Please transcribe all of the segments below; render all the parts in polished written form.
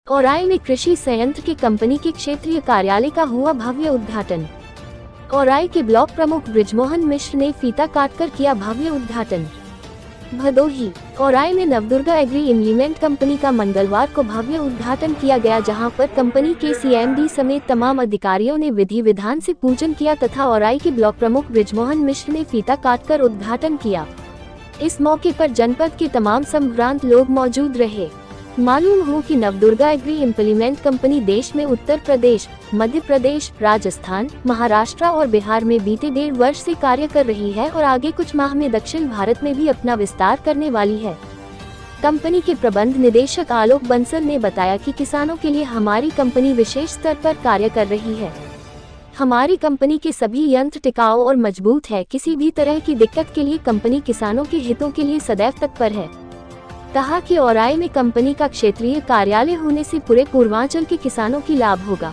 औराई में कृषि संयंत्र की कंपनी के क्षेत्रीय कार्यालय का हुआ भव्य उद्घाटन। औराई के ब्लॉक प्रमुख बृजमोहन मिश्र ने फीता काटकर किया भव्य उद्घाटन। भदोही औराई में नवदुर्गा एग्री इम्प्लीमेंट कंपनी का मंगलवार को भव्य उद्घाटन किया गया, जहां पर कंपनी के सीएमडी समेत तमाम अधिकारियों ने विधि विधान से पूजन किया तथा औराई के ब्लॉक प्रमुख बृजमोहन मिश्र ने फीता काटकर उद्घाटन किया। इस मौके पर जनपद के तमाम संभ्रांत लोग मौजूद रहे। मालूम हो कि नवदुर्गा एग्री इम्प्लीमेंट कंपनी देश में उत्तर प्रदेश, मध्य प्रदेश, राजस्थान, महाराष्ट्र और बिहार में बीते 1.5 वर्ष से कार्य कर रही है और आगे कुछ माह में दक्षिण भारत में भी अपना विस्तार करने वाली है। कंपनी के प्रबंध निदेशक आलोक बंसल ने बताया कि किसानों के लिए हमारी कंपनी विशेष स्तर पर कार्य कर रही है। हमारी कंपनी के सभी यंत्र टिकाऊ और मजबूत है। किसी भी तरह की दिक्कत के लिए कंपनी किसानों के हितों के लिए सदैव तत्पर है। कहा कि औराई में कंपनी का क्षेत्रीय कार्यालय होने से पूरे पूर्वांचल के किसानों की लाभ होगा,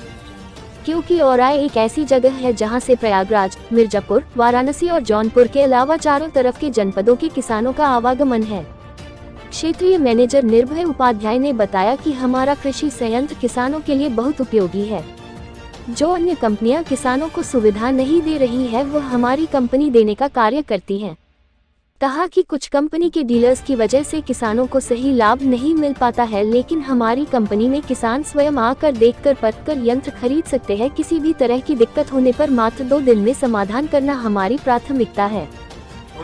क्योंकि औराई एक ऐसी जगह है जहां से प्रयागराज, मिर्जापुर, वाराणसी और जौनपुर के अलावा चारों तरफ के जनपदों के किसानों का आवागमन है। क्षेत्रीय मैनेजर निर्भय उपाध्याय ने बताया कि हमारा कृषि संयंत्र किसानों के लिए बहुत उपयोगी है। जो अन्य कंपनियां किसानों को सुविधा नहीं दे रही है, वो हमारी कंपनी देने का कार्य करती है। कहा कि कुछ कंपनी के डीलर्स की वजह से किसानों को सही लाभ नहीं मिल पाता है, लेकिन हमारी कंपनी में किसान स्वयं आकर देखकर परखकर यंत्र खरीद सकते हैं। किसी भी तरह की दिक्कत होने पर मात्र 2 दिन में समाधान करना हमारी प्राथमिकता है।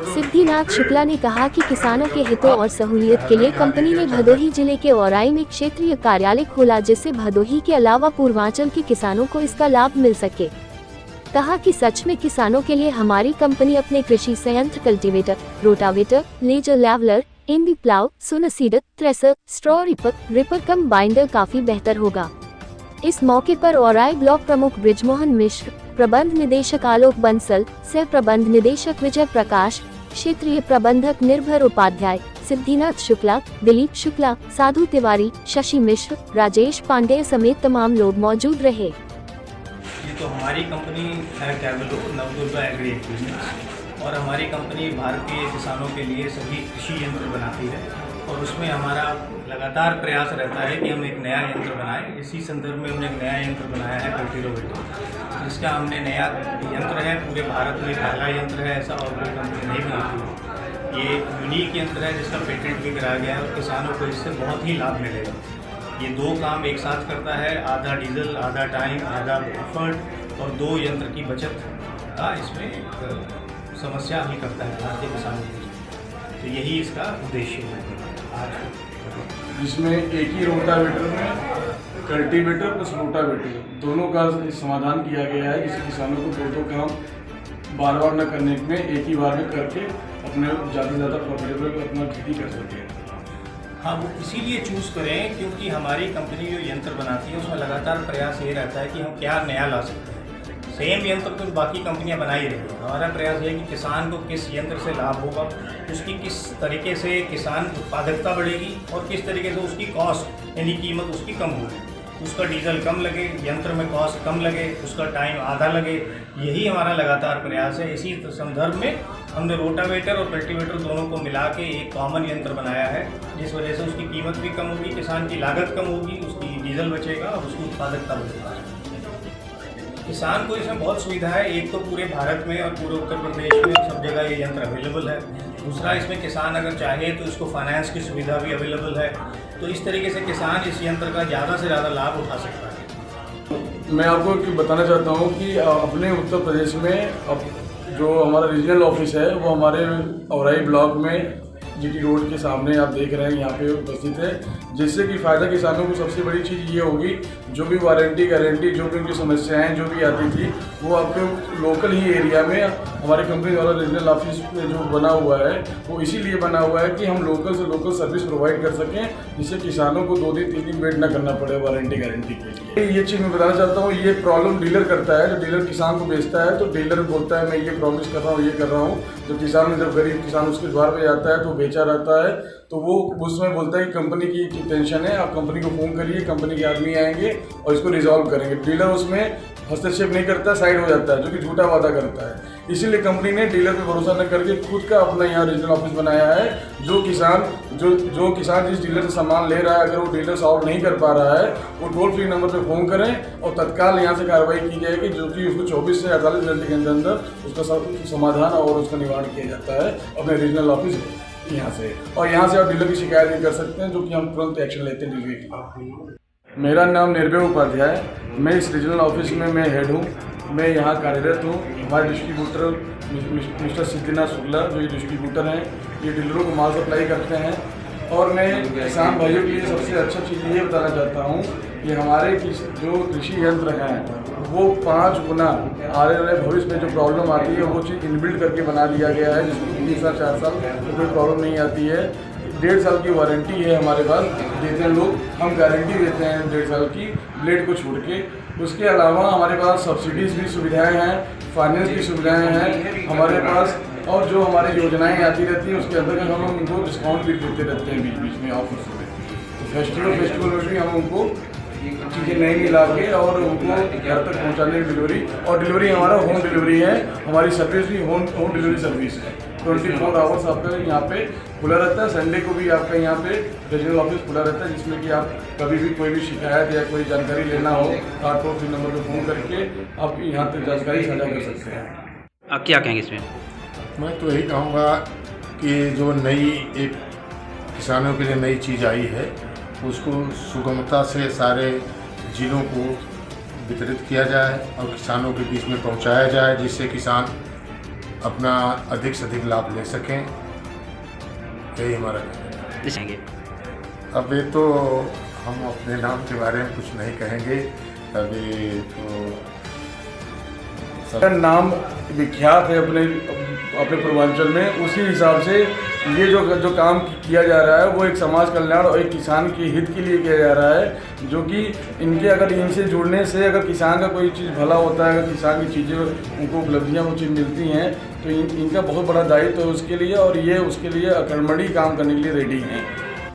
सिद्धिनाथ शुक्ला ने कहा कि किसानों के हितों और सहूलियत के लिए कंपनी ने भदोही जिले के औराई में क्षेत्रीय कार्यालय खोला, जिससे भदोही के अलावा पूर्वांचल के किसानों को इसका लाभ मिल सके। कहा कि सच में किसानों के लिए हमारी कंपनी अपने कृषि संयंत्र कल्टीवेटर, रोटावेटर, लेजर लेवलर, इंडी प्लाव, सोना सीडर, थ्रेसर, स्ट्रॉ रिपर कम बाइंडर काफी बेहतर होगा। इस मौके पर औराई ब्लॉक प्रमुख बृजमोहन मिश्र, प्रबंध निदेशक आलोक बंसल, सह प्रबंध निदेशक विजय प्रकाश, क्षेत्रीय प्रबंधक निर्भर उपाध्याय, सिद्धिनाथ शुक्ला, दिलीप शुक्ला, साधु तिवारी, शशि मिश्र, राजेश पांडेय समेत तमाम लोग मौजूद रहे। ये तो हमारी कंपनी है कैवलो नवदुर्गा एग्री और हमारी कंपनी भारतीय किसानों के लिए सभी कृषि यंत्र बनाती है और उसमें हमारा लगातार प्रयास रहता है कि हम एक नया यंत्र बनाएं। इसी संदर्भ में हमने एक नया यंत्र बनाया है कल्टीवेटर, जिसका हमने नया यंत्र है, पूरे भारत में पहला यंत्र है, ऐसा और कोई कंपनी नहीं बनाती है। ये यूनिक यंत्र है जिसका पेटेंट भी कराया गया है और किसानों को इससे बहुत ही लाभ मिलेगा। ये 2 काम एक साथ करता है, आधा डीजल, आधा टाइम, आधा एफर्ट और 2 यंत्र की बचत का इसमें समस्या हल करता है भारतीय किसानों के लिए। तो यही इसका उद्देश्य है आज, जिसमें एक ही रोटावेटर में कल्टीवेटर प्लस रोटावेटर दोनों का समाधान किया गया है, जिससे किसानों को 2 काम बार बार न करने में एक ही बार में करके अपने ज़्यादा से ज़्यादा प्रॉफिटेबल अपना खेती कर सकें। हाँ, वो इसीलिए चूज़ करें क्योंकि हमारी कंपनी जो यंत्र बनाती है उसमें लगातार प्रयास ये रहता है कि हम क्या नया ला सकते हैं। सेम यंत्र तो बाकी कंपनियां बना ही रही हैं। हमारा प्रयास ये है कि किसान को किस यंत्र से लाभ होगा, उसकी किस तरीके से किसान उत्पादकता बढ़ेगी और किस तरीके से उसकी कॉस्ट यानी कीमत उसकी कम होगी, उसका डीजल कम लगे, यंत्र में कॉस्ट कम लगे, उसका टाइम आधा लगे। यही हमारा लगातार प्रयास है। इसी संदर्भ में हमने रोटावेटर और कल्टीवेटर दोनों को मिला के एक कॉमन यंत्र बनाया है, जिस वजह से उसकी कीमत भी कम होगी, किसान की लागत कम होगी, उसकी डीजल बचेगा और उसकी उत्पादकता बढ़ेगा। किसान को इसमें बहुत सुविधा है। एक तो पूरे भारत में और पूरे उत्तर प्रदेश में सब जगह ये यंत्र अवेलेबल है। दूसरा, इसमें किसान अगर चाहे तो इसको फाइनेंस की सुविधा भी अवेलेबल है। तो इस तरीके से किसान इस यंत्र का ज़्यादा से ज़्यादा लाभ उठा सकता है। मैं आपको बताना चाहता हूँ कि अपने उत्तर प्रदेश में अब जो हमारा रीजनल ऑफिस है वो हमारे औराई ब्लॉक में जीटी रोड के सामने आप देख रहे हैं, यहाँ पे उपस्थित है, जिससे कि फ़ायदा किसानों को सबसे बड़ी चीज़ ये होगी, जो भी वारंटी गारंटी जो भी उनकी समस्याएं जो भी आती थी वो आपके लोकल ही एरिया में हमारी कंपनी द्वारा रीजनल ऑफिस में जो बना हुआ है वो इसीलिए बना हुआ है कि हम लोकल से लोकल सर्विस प्रोवाइड कर सकें, जिससे किसानों को 2 दिन 3 दिन वेट ना करना पड़े वारंटी गारंटी के लिए। ये चीज़ मैं बताना चाहता हूँ, ये प्रॉब्लम डीलर करता है। जो डीलर किसान को बेचता है तो डीलर बोलता है मैं ये प्रॉमिस कर रहा हूँ, ये कर रहा हूँ। जो किसान जब गरीब किसान उसके द्वार पर जाता है तो बेचा रहता है, तो वो उसमें बोलता है कि कंपनी की टेंशन है, आप कंपनी को फ़ोन करिए, कंपनी के आदमी आएंगे और इसको रिजॉल्व करेंगे। डीलर उसमें हस्तक्षेप नहीं करता, साइड हो जाता है, जो कि झूठा वादा करता है। इसीलिए कंपनी ने डीलर पे भरोसा न करके खुद का अपना यहाँ रीजनल ऑफिस बनाया है। जो किसान जिस डीलर से सामान ले रहा है, अगर वो डीलर सॉल्व नहीं कर पा रहा है, वो टोल फ्री नंबर पे फ़ोन करें और तत्काल यहाँ से कार्रवाई की जाएगी, जो कि उसको 24 से 48 घंटे के अंदर उसका समाधान और उसका निवारण किया जाता है अपने रीजनल ऑफिस यहाँ से। और यहाँ से आप डीलर की शिकायत भी कर सकते हैं, जो कि हम तुरंत एक्शन लेते हैं डीलर की। मेरा नाम निर्भय उपाध्याय, मैं इस रीजनल ऑफिस में मैं हेड हूँ, मैं यहाँ कार्यरत हूँ। हमारे डिस्ट्रीब्यूटर मिस्टर सिद्धिनाथ शुक्ला जो ये डिस्ट्रीब्यूटर हैं, ये डीलरों को माल सप्लाई करते हैं। और मैं किसान भाइयों के लिए सबसे अच्छा चीज़ ये बताना चाहता हूँ कि हमारे जो कृषि यंत्र हैं वो 5 गुना आने वाले भविष्य में जो प्रॉब्लम आती है वो चीज़ इनबिल्ड करके बना दिया गया है, जिसमें 3 साल 4 साल कोई प्रॉब्लम नहीं आती है। 1.5 साल की वारंटी है हमारे पास, देते हैं लोग, हम गारंटी देते हैं 1.5 साल की ब्लेड को छोड़ के। उसके अलावा हमारे पास सब्सिडीज़ भी सुविधाएं हैं, फाइनेंस की सुविधाएं हैं हमारे पास, और जो हमारी योजनाएं आती रहती हैं उसके अंतर्गत हम उनको डिस्काउंट भी देते रहते हैं बीच बीच में ऑफर्स में। तो फेस्टिवल में भी हम उनको चीज़ें नई मिला के और उनको घर तक पहुंचाने की डिलीवरी हमारा होम डिलीवरी है। हमारी सर्विस भी होम डिलीवरी सर्विस है। 24 आवर्स आपका यहाँ पे खुला रहता है। संडे को भी आपका यहाँ पे रीजनल ऑफिस खुला रहता है, जिसमें कि आप कभी भी कोई भी शिकायत या कोई जानकारी लेना हो, टोल फ्री नंबर पर फ़ोन करके आप यहाँ तक जानकारी साझा कर सकते हैं। आप क्या कहेंगे इसमें? मैं तो यही कहूँगा कि जो नई एक किसानों के लिए नई चीज़ आई है उसको सुगमता से सारे ज़िलों को वितरित किया जाए और किसानों के बीच में पहुंचाया जाए, जिससे किसान अपना अधिक से अधिक लाभ ले सकें। यही हमारा कहना है। अब ये तो हम अपने नाम के बारे में कुछ नहीं कहेंगे, अभी तो नाम विख्यात है अपने पूर्वांचल में। उसी हिसाब से ये जो काम किया जा रहा है वो एक समाज कल्याण और एक किसान के हित के लिए किया जा रहा है, जो कि इनसे जुड़ने से अगर किसान का कोई चीज़ भला होता है, अगर किसान की चीज़ें उनको उपलब्धियाँ वो चीज़ मिलती हैं, तो इनका बहुत बड़ा दायित्व है उसके लिए, और ये उसके लिए अकर्मणी काम करने के लिए रेडी हैं।